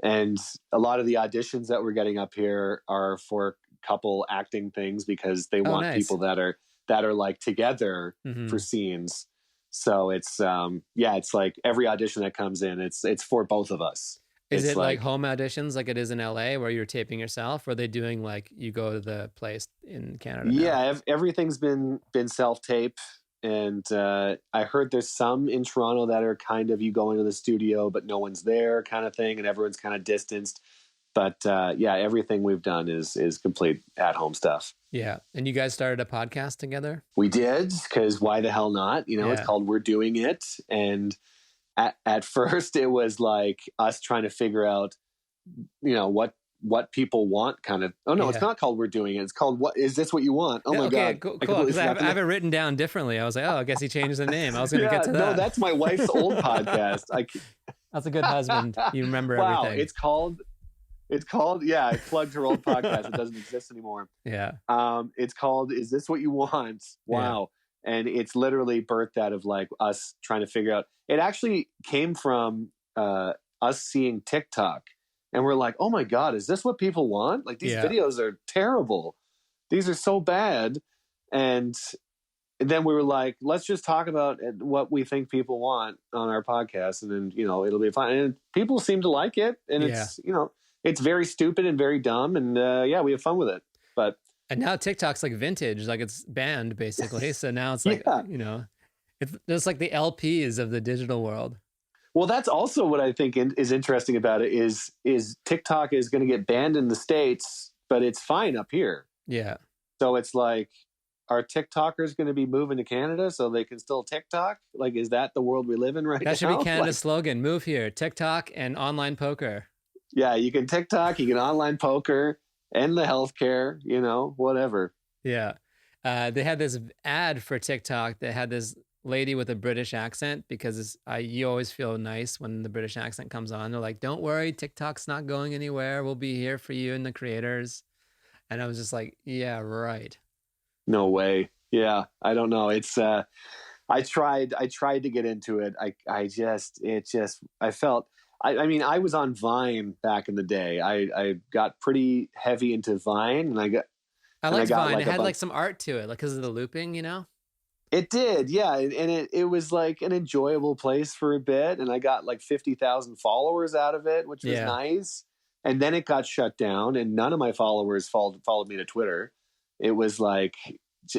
And a lot of the auditions that we're getting up here are for couple acting things because they want people that are like together for scenes. So it's it's like every audition that comes in, it's for both of us. Is it like home auditions like it is in LA where you're taping yourself, or are they doing like you go to the place in Canada? Yeah, everything's been self-tape. And I heard there's some in Toronto that are kind of you go into the studio, but no one's there kind of thing. And everyone's kind of distanced. But everything we've done is complete at-home stuff. Yeah. And you guys started a podcast together? We did, because why the hell not? It's called We're Doing It. And at first it was like us trying to figure out, what people want kind of. Oh, no, it's not called We're Doing It. It's called Is This What You Want? Oh, my God. Cool. Because I have it written down differently. I was like, I guess he changed the name. I was going to get to that. No, that's my wife's old podcast. That's a good husband. You remember everything. It's called It's called, yeah, I plugged her old podcast. It doesn't exist anymore. Yeah. It's called Is This What You Want? Yeah. Wow. And it's literally birthed out of like us trying to figure out. It actually came from us seeing TikTok. And we're like, oh my God, is this what people want? Like these videos are terrible. These are so bad. And then we were like, let's just talk about what we think people want on our podcast. And then, it'll be fine. And people seem to like it. And it's, it's very stupid and very dumb. And we have fun with it. And now TikTok's like vintage, like it's banned basically. So now it's like, it's just like the LPs of the digital world. Well, that's also what I think is interesting about it is TikTok is going to get banned in the States, but it's fine up here. Yeah. So it's like, are TikTokers going to be moving to Canada so they can still TikTok? Like, is that the world we live in right now? That should be Canada's slogan. Move here, TikTok and online poker. Yeah, you can TikTok, you can online poker, and the healthcare, whatever. Yeah. They had this ad for TikTok that had this lady with a British accent because you always feel nice when the British accent comes on. They're like, don't worry, TikTok's not going anywhere. We'll be here for you and the creators. And I was just like, yeah, right. No way. Yeah, I don't know. It's I tried to get into it. I felt I mean, I was on Vine back in the day. I got pretty heavy into Vine, and I liked Vine. Like it had like some art to it, like because of the looping, It did, yeah, and it was like an enjoyable place for a bit, and I got like 50,000 followers out of it, which was nice. And then it got shut down, and none of my followers followed me to Twitter. It was like,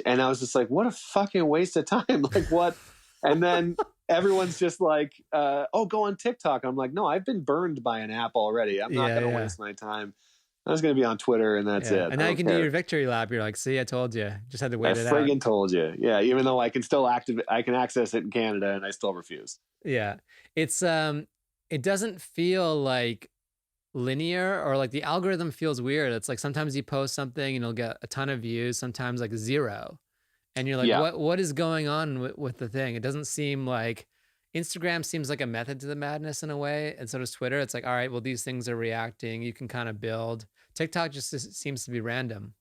and I was just like, what a fucking waste of time. Like what? And then everyone's just like, oh, go on TikTok. I'm like, no, I've been burned by an app already. I'm not going to waste my time. I was going to be on Twitter and that's it. And now you can do your victory lap. You're like, see, I told you. Just had to wait it out. I friggin' told you. Yeah. Even though I can still I can access it in Canada and I still refuse. Yeah. It's, it doesn't feel like linear, or like the algorithm feels weird. It's like sometimes you post something and you'll get a ton of views, sometimes like 0, and you're like, what is going on with the thing? It doesn't seem like Instagram seems like a method to the madness in a way, and so does Twitter. It's like, all right, well, these things are reacting, you can kind of build. TikTok just seems to be random,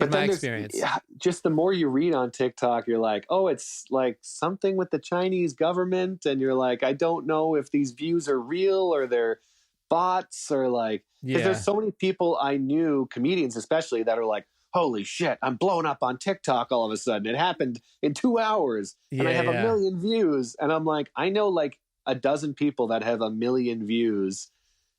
in my experience. Just the more you read on TikTok, you're like, oh, it's like something with the Chinese government, and you're like, I don't know if these views are real or they're bots, or like, because there's so many people I knew, comedians especially, that are like, holy shit, I'm blowing up on TikTok all of a sudden. It happened in 2 hours and I have 1 million views. And I'm like, I know like a dozen people that have 1 million views,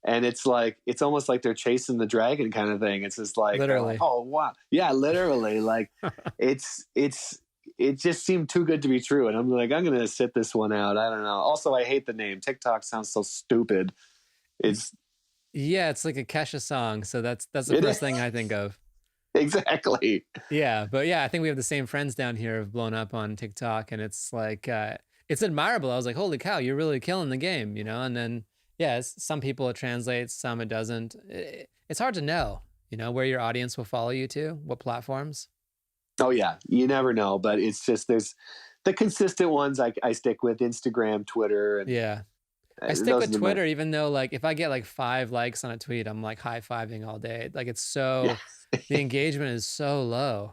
and it's like, it's almost like they're chasing the dragon kind of thing. It's just like, literally. Oh wow. Yeah, literally. Like it just seemed too good to be true. And I'm like, I'm going to sit this one out. I don't know. Also, I hate the name. TikTok sounds so stupid. It's like a Kesha song. So that's the first thing I think of. Exactly. Yeah. But yeah, I think we have the same friends down here who've blown up on TikTok, and it's like, it's admirable. I was like, holy cow, you're really killing the game, And then, some people it translates, some it doesn't. It's hard to know, where your audience will follow you to, what platforms. Oh yeah. You never know, but it's just, there's the consistent ones I stick with: Instagram, Twitter. And I stick with Twitter, even though like if I get like 5 likes on a tweet, I'm like high-fiving all day. Like it's so, the engagement is so low.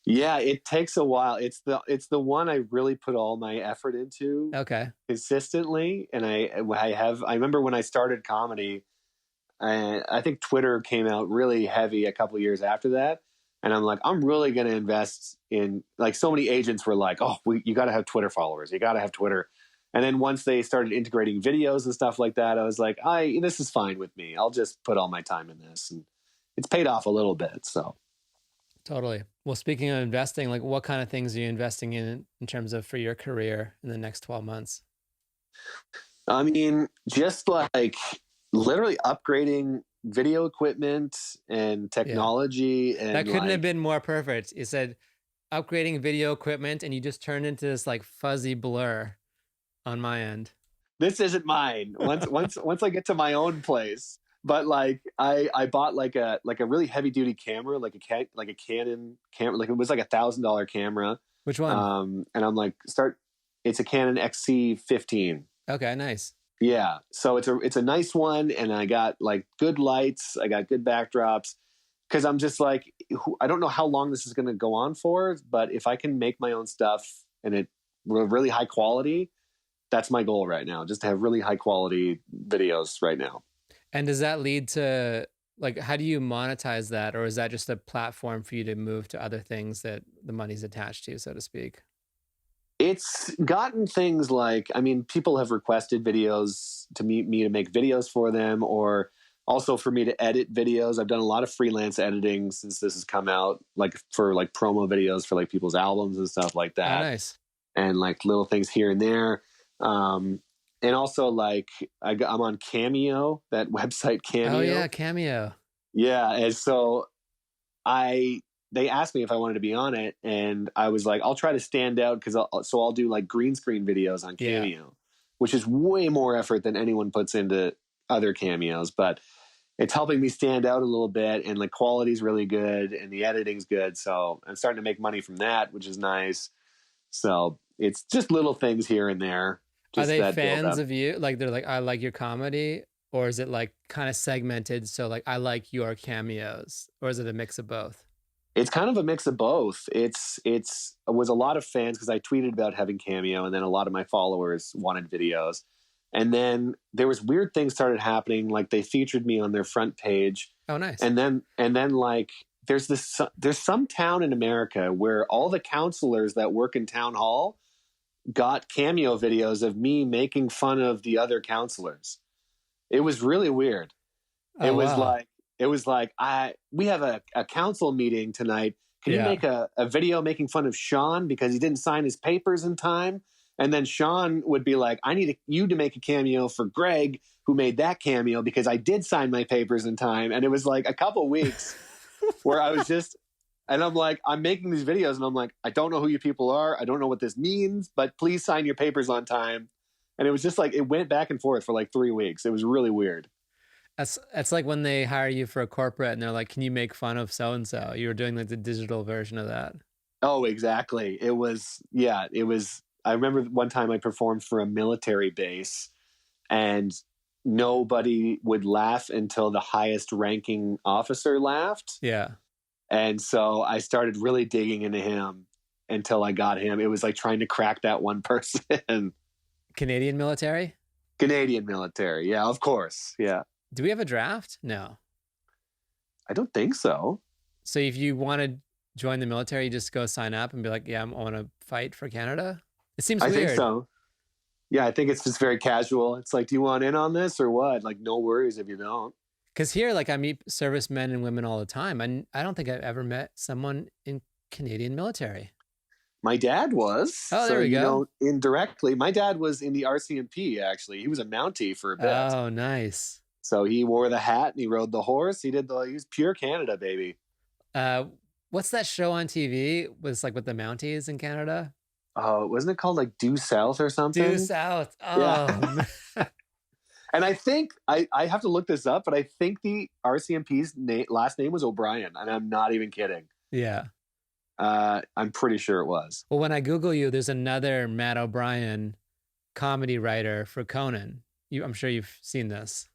Yeah, it takes a while. It's the one I really put all my effort into. Okay. Consistently. And I remember when I started comedy, I think Twitter came out really heavy a couple of years after that. And I'm like, I'm really going to invest in, like, so many agents were like, oh, you got to have Twitter followers. You got to have Twitter. And then once they started integrating videos and stuff like that, I was like, this is fine with me. I'll just put all my time in this. And it's paid off a little bit. So. Totally. Well, speaking of investing, like what kind of things are you investing in terms of for your career in the next 12 months? I mean, just like literally upgrading video equipment and technology. And that couldn't have been more perfect. You said upgrading video equipment and you just turned into this like fuzzy blur on my end. This isn't mine. Once I get to my own place, but like I bought like a really heavy duty camera, like a Canon camera, like it was like $1,000 camera. Which one? And I'm like, it's a Canon XC15. Okay, nice. Yeah. So it's a nice one. And I got like good lights. I got good backdrops. Cause I'm just like, I don't know how long this is going to go on for, but if I can make my own stuff and it really high quality, that's my goal right now. Just to have really high quality videos right now. And does that lead to, like, how do you monetize that? Or is that just a platform for you to move to other things that the money's attached to, so to speak? It's gotten things like, I mean, people have requested videos to me to make videos for them, or also for me to edit videos. I've done a lot of freelance editing since this has come out, like for like promo videos for like people's albums and stuff like Oh, that. nice. And like little things here and there. And also like I'm on Cameo, that website Cameo. Oh yeah, Cameo. Yeah. And so they asked me if I wanted to be on it, and I was like, I'll try to stand out because I'll do like green screen videos on Cameo, which is way more effort than anyone puts into other cameos, but it's helping me stand out a little bit, and the quality's really good and the editing's good. So I'm starting to make money from that, which is nice. So it's just little things here and there. Are they fans of you? Like they're like, I like your comedy, or is it like kind of segmented? So like, I like your cameos, or is it a mix of both? It's kind of a mix of both. It was a lot of fans because I tweeted about having Cameo, and then a lot of my followers wanted videos. And then there was weird things started happening, like they featured me on their front page. Oh, nice. And then like there's some town in America where all the counselors that work in town hall got Cameo videos of me making fun of the other counselors. It was really weird. Oh, it was wow. like we have a council meeting tonight. Can you make a video making fun of Sean because he didn't sign his papers in time? And then Sean would be like, I need you to make a cameo for Greg, who made that cameo because I did sign my papers in time. And it was like a couple weeks where I was just, and I'm like, I'm making these videos and I'm like, I don't know who you people are. I don't know what this means, but please sign your papers on time. And it was just like, it went back and forth for like 3 weeks. It was really weird. That's like when they hire you for a corporate and they're like, can you make fun of so-and-so? You were doing like the digital version of that. Oh, exactly. It was. I remember one time I performed for a military base and nobody would laugh until the highest ranking officer laughed. Yeah. And so I started really digging into him until I got him. It was like trying to crack that one person. Canadian military? Canadian military. Yeah, of course. Yeah. Do we have a draft? No. I don't think so. So if you want to join the military, you just go sign up and be like, yeah, I want to fight for Canada? It seems weird. I think so. Yeah, I think it's just very casual. It's like, do you want in on this or what? Like, no worries if you don't. Because here, like, I meet servicemen and women all the time. And I don't think I've ever met someone in Canadian military. My dad was. Oh, there we go. Indirectly. My dad was in the RCMP, actually. He was a Mountie for a bit. Oh, nice. So he wore the hat and he rode the horse. He was pure Canada, baby. What's that show on TV? Was like with the Mounties in Canada? Oh, wasn't it called like Due South or something? Due South. Oh, yeah. And I think I have to look this up, but I think the RCMP's last name was O'Brien, and I'm not even kidding. Yeah. I'm pretty sure it was. Well, when I Google you, there's another Matt O'Brien comedy writer for Conan. I'm sure you've seen this.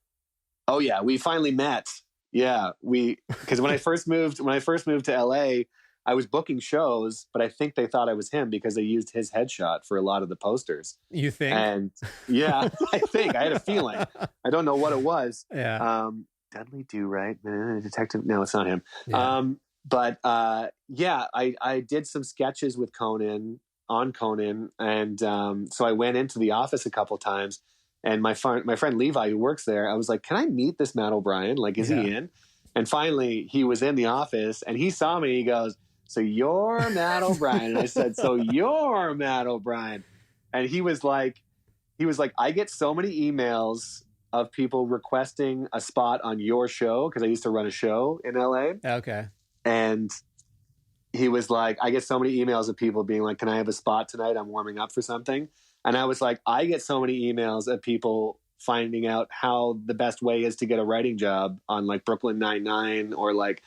Oh yeah, we finally met. Yeah, because when I first moved to LA, I was booking shows, but I think they thought I was him because they used his headshot for a lot of the posters. You think? And yeah, I had a feeling. I don't know what it was. Yeah. Dudley Do Right, Detective. No, it's not him. Yeah. I did some sketches with Conan on Conan, and so I went into the office a couple times. And my friend Levi, who works there, I was like, "Can I meet this Matt O'Brien? Like, is he in?" And finally, he was in the office, and he saw me. He goes, "So you're Matt O'Brien?" And I said, "So you're Matt O'Brien?" And he was like, "I get so many emails of people requesting a spot on your show because I used to run a show in LA." Okay. And he was like, "I get so many emails of people being like, 'Can I have a spot tonight? I'm warming up for something.'" And I was like, I get so many emails of people finding out how the best way is to get a writing job on like Brooklyn Nine-Nine or like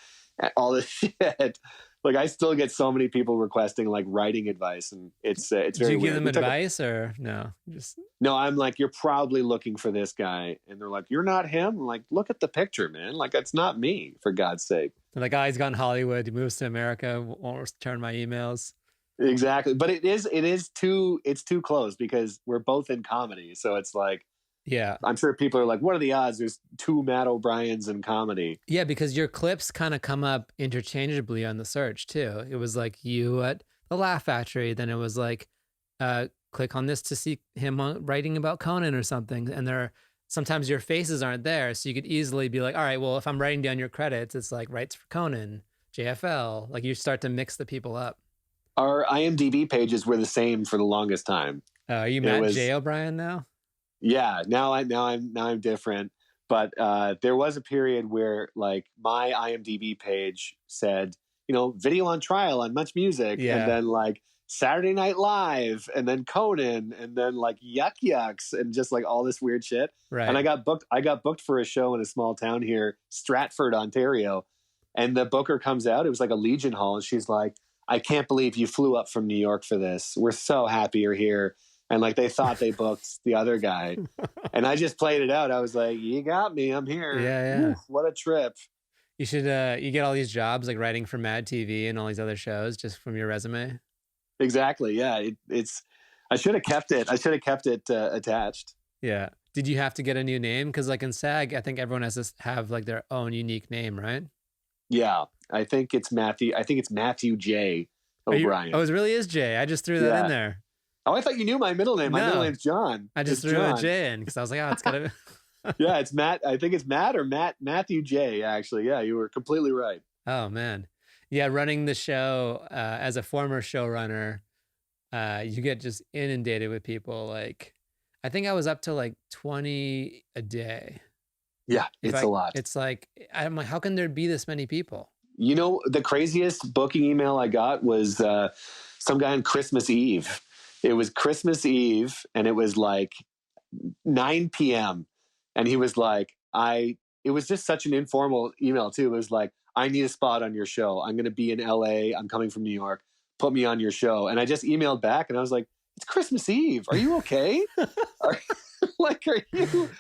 all this shit. Like I still get so many people requesting like writing advice, and it's Do very you give weird. them advice or no? Just No, I'm like, you're probably looking for this guy, and they're like, you're not him. I'm like, look at the picture, man. Like that's not me, for God's sake. the guy's gone Hollywood. He moves to America. Won't return my emails. Exactly, but it's too close because we're both in comedy, so it's like, Yeah. I'm sure people are like, what are the odds there's two Matt O'Briens in comedy? Yeah, because your clips kind of come up interchangeably on the search too. It was like you at the Laugh Factory, then it was like, click on this to see him writing about Conan or something. And sometimes your faces aren't there, so you could easily be like, all right, well, if I'm writing down your credits, it's like writes for Conan, JFL. Like you start to mix the people up. Our IMDb pages were the same for the longest time. Are you Matt J. O'Brien now? Yeah, now I'm different. But there was a period where like my IMDb page said, video on trial on Much Music, Yeah. and then like Saturday Night Live, and then Conan, and then like Yuck Yucks, and just like all this weird shit. Right. And I got booked for a show in a small town here, Stratford, Ontario. And the booker comes out. It was like a Legion Hall, and she's like, I can't believe you flew up from New York for this. We're so happy you're here. And like they thought they booked the other guy. And I just played it out. I was like, you got me. I'm here. Yeah. Oof, what a trip. You should you get all these jobs like writing for Mad TV and all these other shows just from your resume. Exactly. Yeah. I should have kept it. Attached. Yeah. Did you have to get a new name? Because like in SAG, I think everyone has to have like their own unique name, right? Yeah. I think it's Matthew J. O'Brien. Oh, it really is J. I just threw that in there. Oh, I thought you knew my middle name. My middle name's John. I just threw a J in because I was like, oh, it's gotta be. Yeah, it's Matt. I think it's Matthew J. Actually, yeah, you were completely right. Oh man, yeah. Running the show as a former showrunner, you get just inundated with people. Like, I think I was up to like 20 a day. Yeah, it's a lot. It's like I'm like, how can there be this many people? The craziest booking email I got was some guy on Christmas Eve. It was Christmas Eve, and it was like 9 p.m. And he was like, it was just such an informal email too. It was like, I need a spot on your show. I'm going to be in LA. I'm coming from New York. Put me on your show. And I just emailed back and I was like, it's Christmas Eve. Are you okay? Are you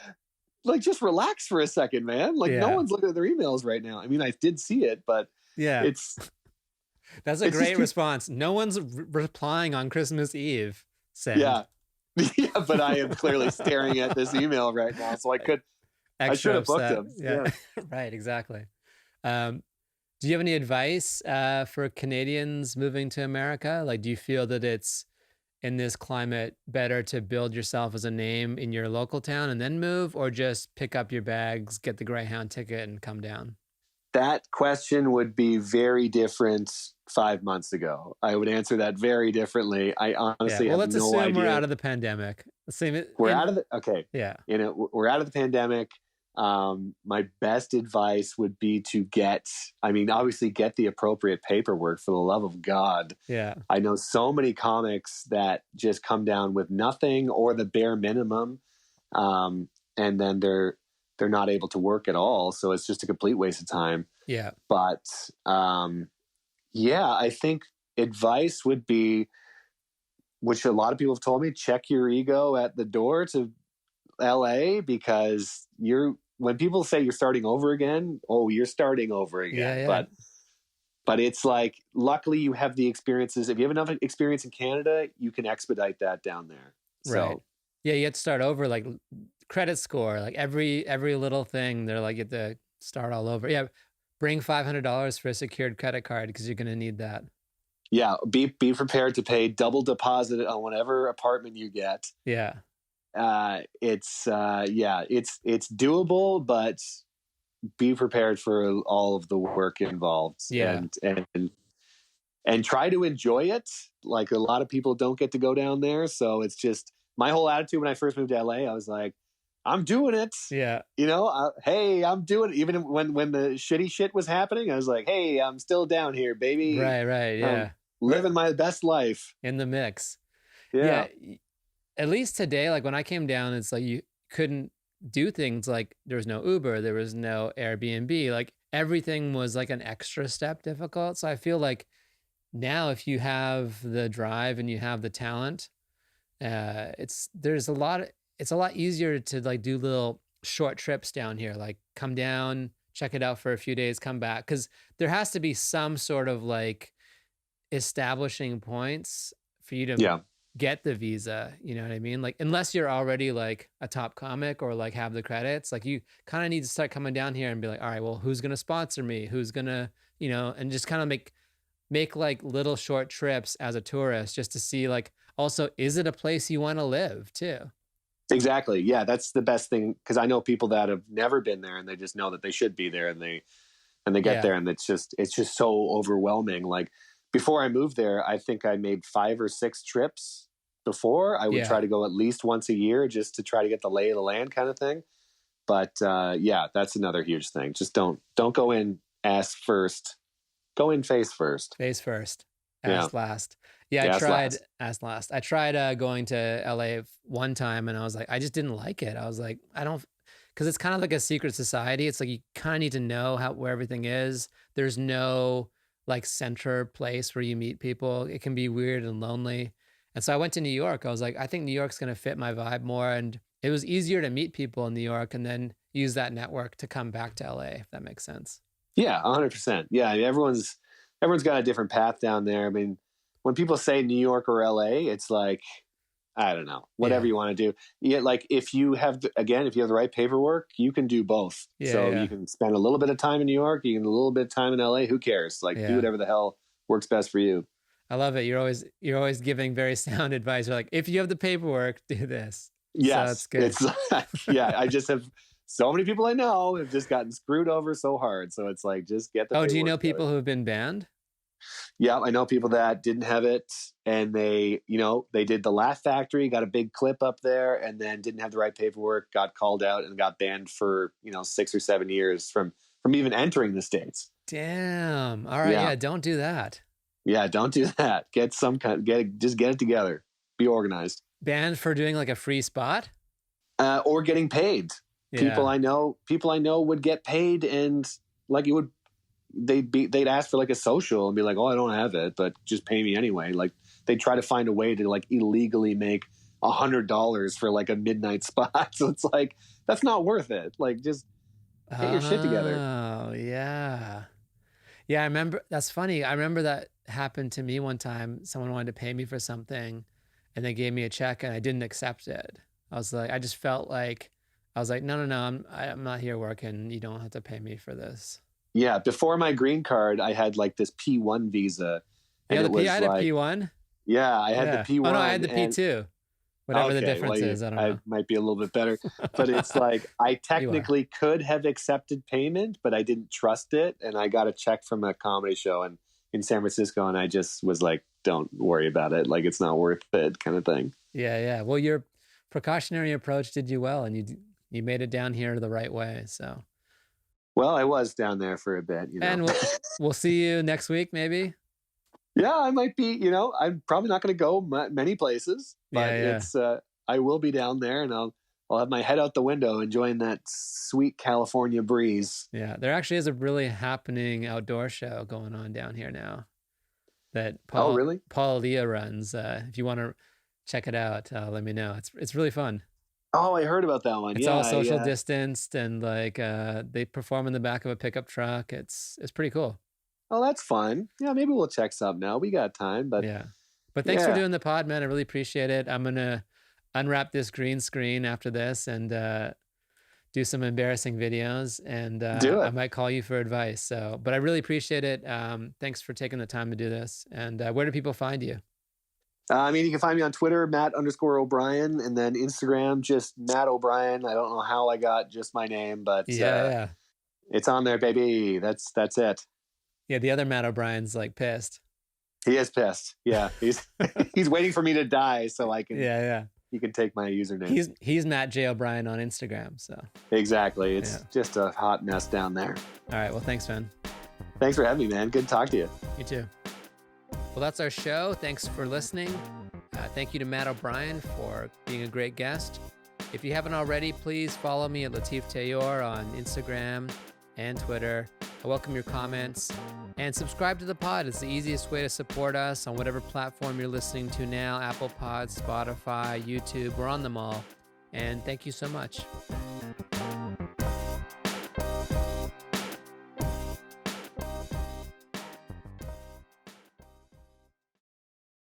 like, just relax for a second, man. Like no one's looking at their emails right now. I mean, I did see it, but yeah, that's a great response. No one's replying on Christmas Eve. Sam. Yeah. Yeah, but I am clearly staring at this email right now, so I should have booked him. Yeah. Right, exactly. Do you have any advice for Canadians moving to America? Like, do you feel that it's in this climate better to build yourself as a name in your local town and then move, or just pick up your bags, get the Greyhound ticket, and come down? That question would be very different 5 months ago. I would answer that very differently. I honestly have no idea. Let's assume we're out of the pandemic. We're out of the pandemic. My best advice would be to obviously get the appropriate paperwork, for the love of God. Yeah. I know so many comics that just come down with nothing or the bare minimum. And then they're not able to work at all. So it's just a complete waste of time. Yeah. But, I think advice would be, which a lot of people have told me, check your ego at the door to LA, because when people say you're starting over again, you're starting over again. Yeah. But it's like, luckily you have the experiences. If you have enough experience in Canada, you can expedite that down there. Right. So, yeah, you have to start over, like credit score, like every little thing. They're like, you have to start all over. Yeah. Bring $500 for a secured credit card because you're going to need that. Yeah. Be prepared to pay double deposit on whatever apartment you get. Yeah. It's doable, but be prepared for all of the work involved. Yeah. And try to enjoy it. Like a lot of people don't get to go down there. So it's just my whole attitude when I first moved to LA, I was like, I'm doing it. Yeah. Hey, I'm doing it. Even when the shitty shit was happening, I was like, hey, I'm still down here, baby. Right. Yeah. Living my best life. In the mix. Yeah. At least today, like when I came down, it's like you couldn't do things like there was no Uber, there was no Airbnb. Like everything was like an extra step difficult. So I feel like now if you have the drive and you have the talent, it's a lot easier to like do little short trips down here, like come down, check it out for a few days, come back. Cause there has to be some sort of like establishing points for you to Yeah. get the visa. You know what I mean? Like, unless you're already like a top comic or like have the credits, like you kind of need to start coming down here and be like, all right, well, who's going to sponsor me? Who's going to, and just kind of make like little short trips as a tourist just to see like, also, is it a place you want to live too? Exactly. Yeah, that's the best thing, because I know people that have never been there and they just know that they should be there, and they get there and it's just so overwhelming. Like before I moved there, I think I made 5 or 6 trips before. I would try to go at least once a year just to try to get the lay of the land kind of thing. But yeah, that's another huge thing. Just don't go in ass first. Go in face first. Face first, ass last. Yeah, I tried ass last. I tried going to LA one time, and I was like, I just didn't like it. I was like, I don't, because it's kind of like a secret society. It's like you kind of need to know where everything is. There's no like center place where you meet people. It can be weird and lonely. And so I went to New York. I was like, I think New York's going to fit my vibe more. And it was easier to meet people in New York and then use that network to come back to LA, if that makes sense. Yeah, 100%. Yeah, I mean, everyone's got a different path down there. I mean, when people say New York or LA, it's like, I don't know, whatever you want to do. Yeah, like if you have the right paperwork, you can do both. You can spend a little bit of time in New York, you can a little bit of time in LA. Who cares? Like do whatever the hell works best for you. I love it. You're always giving very sound advice. You're like, if you have the paperwork, do this. Yes, so it's good. Yeah, I just have so many people I know have just gotten screwed over so hard. So it's like, just get the paperwork. Do you know people who have been banned? Yeah, I know people that didn't have it, and they did the Laugh Factory, got a big clip up there, and then didn't have the right paperwork, got called out, and got banned for 6 or 7 years from even entering the States. Damn. All right. Yeah. Don't do that. Yeah, don't do that. Just get it together. Be organized. Banned for doing like a free spot, or getting paid. Yeah. People I know would get paid, and like they'd ask for like a social and be like, oh, I don't have it, but just pay me anyway. Like they try to find a way to like illegally make $100 for like a midnight spot. So it's like, that's not worth it. Like just get your shit together. Oh yeah. Yeah. I remember, that's funny. I remember that happened to me one time. Someone wanted to pay me for something and they gave me a check and I didn't accept it. I was like, I just felt like, no, I'm not here working. You don't have to pay me for this. Yeah, before my green card, I had like this P1 visa. And I had a P1? Yeah, I had the P1. Oh, no, I had the P2. Whatever the difference is, I don't know. I might be a little bit better. But it's like, I technically could have accepted payment, but I didn't trust it. And I got a check from a comedy show in San Francisco, and I just was like, don't worry about it. Like, it's not worth it kind of thing. Yeah. Well, your precautionary approach did you well, and you made it down here the right way, so... Well, I was down there for a bit, And we'll see you next week, maybe. Yeah, I might be. I'm probably not going to go many places, but it's. I will be down there, and I'll have my head out the window, enjoying that sweet California breeze. Yeah, there actually is a really happening outdoor show going on down here now. That Paul Leah runs. If you want to check it out, let me know. It's really fun. Oh, I heard about that one. It's all social distanced, and like they perform in the back of a pickup truck. It's pretty cool. Oh, that's fun. Yeah, maybe we'll check some now. We got time, but But thanks for doing the pod, man. I really appreciate it. I'm gonna unwrap this green screen after this and do some embarrassing videos, and I might call you for advice. So, but I really appreciate it. Thanks for taking the time to do this. And where do people find you? You can find me on Twitter, Matt_O'Brien, and then Instagram, just Matt O'Brien. I don't know how I got just my name, but it's on there, baby. That's it. Yeah, the other Matt O'Brien's like pissed. He is pissed. Yeah, he's waiting for me to die so I can. He can take my username. He's Matt J. O'Brien on Instagram. So exactly, it's just a hot mess down there. All right, well, thanks, man. Thanks for having me, man. Good to talk to you. You too. Well, that's our show. Thanks for listening. Thank you to Matt O'Brien for being a great guest. If you haven't already, please follow me at Latif Tayour on Instagram and Twitter. I welcome your comments. And subscribe to the pod. It's the easiest way to support us on whatever platform you're listening to now. Apple Pod, Spotify, YouTube. We're on them all. And thank you so much.